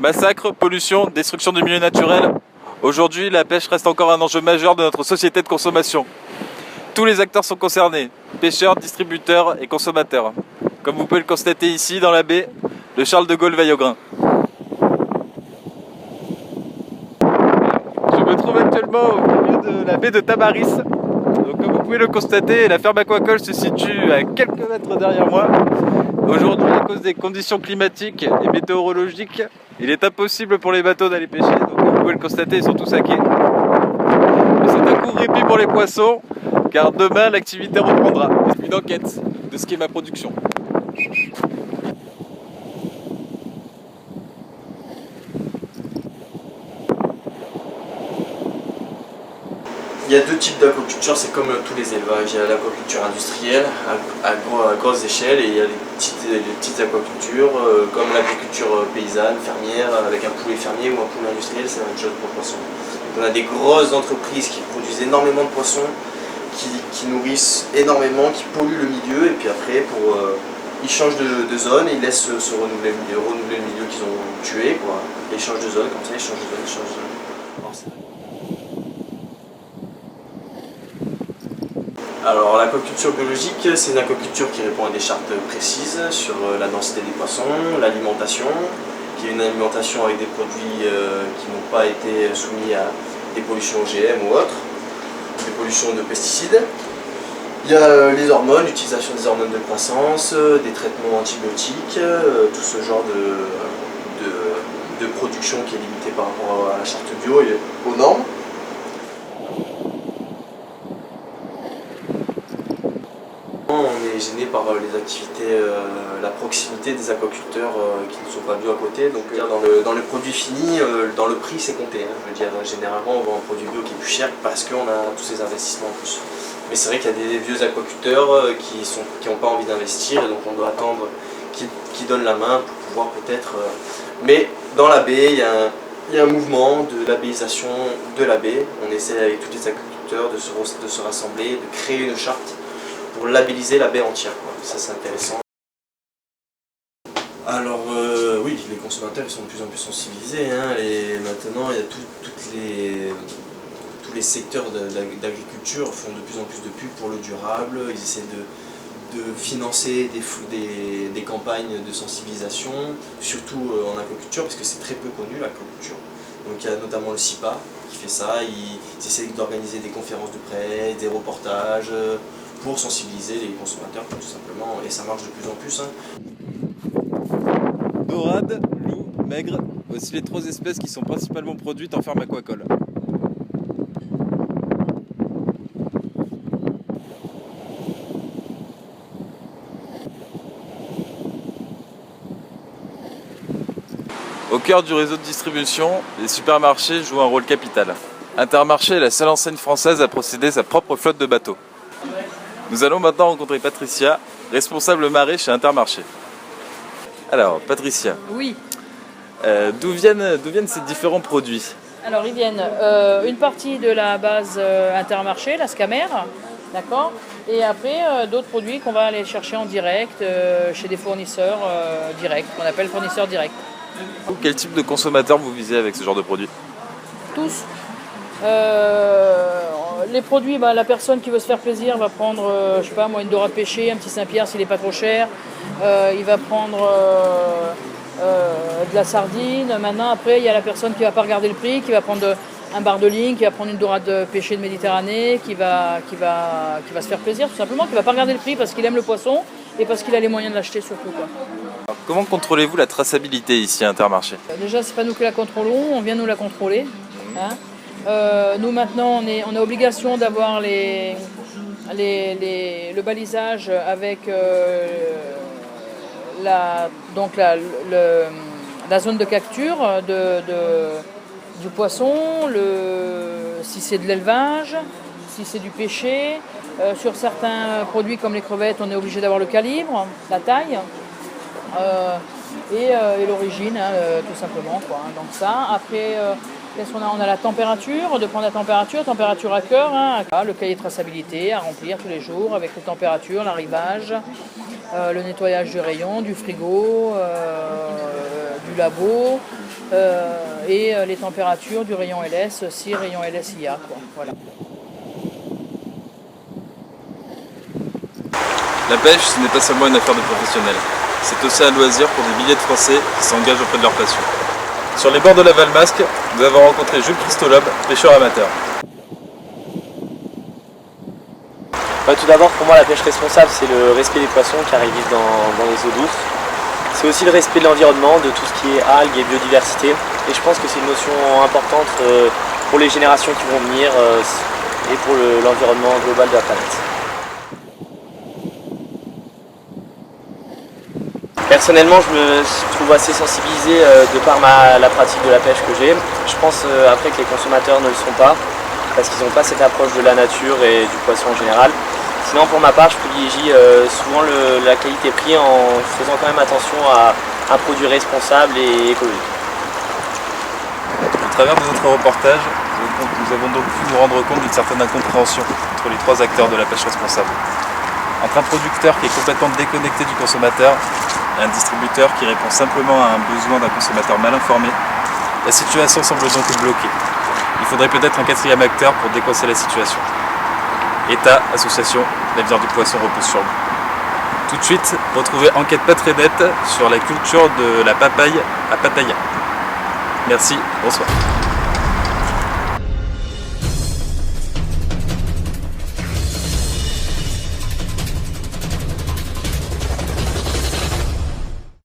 Massacre, pollution, destruction du milieu naturel. Aujourd'hui, la pêche reste encore un enjeu majeur de notre société de consommation. Tous les acteurs sont concernés, pêcheurs, distributeurs et consommateurs. Comme vous pouvez le constater ici dans la baie, le Charles de Gaulle veille au grain. Je me trouve actuellement au milieu de la baie de Tamaris. Donc, comme vous pouvez le constater, la ferme aquacole se situe à quelques mètres derrière moi. Aujourd'hui, à cause des conditions climatiques et météorologiques, il est impossible pour les bateaux d'aller pêcher. Donc, comme vous pouvez le constater, ils sont tous à quai. C'est un court répit pour les poissons, car demain l'activité reprendra. Une enquête de ce qu'est ma production. Il y a deux types d'aquaculture, c'est comme tous les élevages. Il y a l'aquaculture industrielle à grosse échelle et il y a les petites aquacultures comme l'agriculture paysanne, fermière, avec un poulet fermier ou un poulet industriel, c'est la même chose pour le poisson. Donc on a des grosses entreprises qui produisent énormément de poissons, qui nourrissent énormément, qui polluent le milieu et puis après ils changent de zone et ils laissent se renouveler le milieu qu'ils ont tué, quoi. Et ils changent de zone, comme ça ils changent de zone, ils changent de zone. Alors l'aquaculture biologique, c'est une aquaculture qui répond à des chartes précises sur la densité des poissons, l'alimentation, qui est une alimentation avec des produits qui n'ont pas été soumis à des pollutions OGM ou autres, des pollutions de pesticides. Il y a les hormones, l'utilisation des hormones de croissance, des traitements antibiotiques, tout ce genre de production qui est limité par rapport à la charte bio et aux normes. On est gêné par les activités, la proximité des aquaculteurs qui ne sont pas bio à côté. Donc dans le produit fini, dans le prix c'est compté. Hein. Je veux dire, généralement on vend un produit bio qui est plus cher parce qu'on a tous ces investissements en plus. Mais c'est vrai qu'il y a des vieux aquaculteurs qui n'ont pas envie d'investir et donc on doit attendre qu'ils donnent la main pour pouvoir peut-être... Mais dans la baie, il y a un mouvement de labellisation de la baie. On essaie avec tous les aquaculteurs de se rassembler, de créer une charte pour labelliser la baie entière, quoi. Ça c'est intéressant. Alors oui, les consommateurs ils sont de plus en plus sensibilisés, hein, et maintenant il y a tous les secteurs d'agriculture font de plus en plus de pubs pour le durable, ils essaient de financer des campagnes de sensibilisation, surtout en aquaculture parce que c'est très peu connu l'aquaculture. Donc il y a notamment le CIPA qui fait ça, ils essaient d'organiser des conférences de presse, des reportages, pour sensibiliser les consommateurs tout simplement, et ça marche de plus en plus. Hein. Dorade, loup, maigre, voici les trois espèces qui sont principalement produites en ferme aquacole. Au cœur du réseau de distribution, les supermarchés jouent un rôle capital. Intermarché est la seule enseigne française à posséder sa propre flotte de bateaux. Nous allons maintenant rencontrer Patricia, responsable marée chez Intermarché. Alors, Patricia. Oui. D'où viennent ces différents produits? Alors, ils viennent une partie de la base Intermarché, la Scamer, d'accord. Et après, d'autres produits qu'on va aller chercher en direct chez des fournisseurs directs, qu'on appelle fournisseurs directs. Quel type de consommateur vous visez avec ce genre de produits? Tous. Les produits, la personne qui veut se faire plaisir va prendre, je sais pas moi, une dorade pêchée, un petit Saint-Pierre s'il n'est pas trop cher. Il va prendre de la sardine. Maintenant, après, il y a la personne qui va pas regarder le prix, qui va prendre un bar de ligne, qui va prendre une dorade pêchée de Méditerranée, qui va se faire plaisir tout simplement, qui va pas regarder le prix parce qu'il aime le poisson et parce qu'il a les moyens de l'acheter surtout, quoi. Alors, comment contrôlez-vous la traçabilité ici à Intermarché? Déjà, c'est pas nous qui la contrôlons, on vient nous la contrôler. Hein. Nous maintenant on a obligation d'avoir le balisage avec la zone de capture du poisson, si c'est de l'élevage, si c'est du pêcher. Sur certains produits comme les crevettes, on est obligé d'avoir le calibre, la taille et l'origine, hein, tout simplement, quoi. Donc ça, après... qu'est-ce qu'on a? On a la température, de prendre la température à cœur, hein, le cahier de traçabilité à remplir tous les jours avec les températures, l'arrivage, le nettoyage du rayon, du frigo, du labo, et les températures du rayon LS, si rayon LS il y a, quoi. Voilà. La pêche, ce n'est pas seulement une affaire de professionnels. C'est aussi un loisir pour des milliers de Français qui s'engagent auprès de leur passion. Sur les bords de la Valmasque, nous avons rencontré Jules Christolobe, pêcheur amateur. Tout d'abord, pour moi, la pêche responsable, c'est le respect des poissons qui arrivent vivre dans les eaux douces. C'est aussi le respect de l'environnement, de tout ce qui est algues et biodiversité. Et je pense que c'est une notion importante pour les générations qui vont venir et pour l'environnement global de la planète. Personnellement, je me trouve assez sensibilisé de par la pratique de la pêche que j'ai. Je pense après que les consommateurs ne le sont pas, parce qu'ils n'ont pas cette approche de la nature et du poisson en général. Sinon, pour ma part, je privilégie souvent la qualité-prix en faisant quand même attention à un produit responsable et écologique. Au travers de notre reportage, nous avons donc pu nous rendre compte d'une certaine incompréhension entre les trois acteurs de la pêche responsable. Entre un producteur qui est complètement déconnecté du consommateur et un distributeur qui répond simplement à un besoin d'un consommateur mal informé, la situation semble donc bloquée. Il faudrait peut-être un quatrième acteur pour décoincer la situation. État, association, l'avenir du poisson repose sur nous. Tout de suite, retrouvez Enquête pas très nette sur la culture de la papaye à Pattaya. Merci, bonsoir.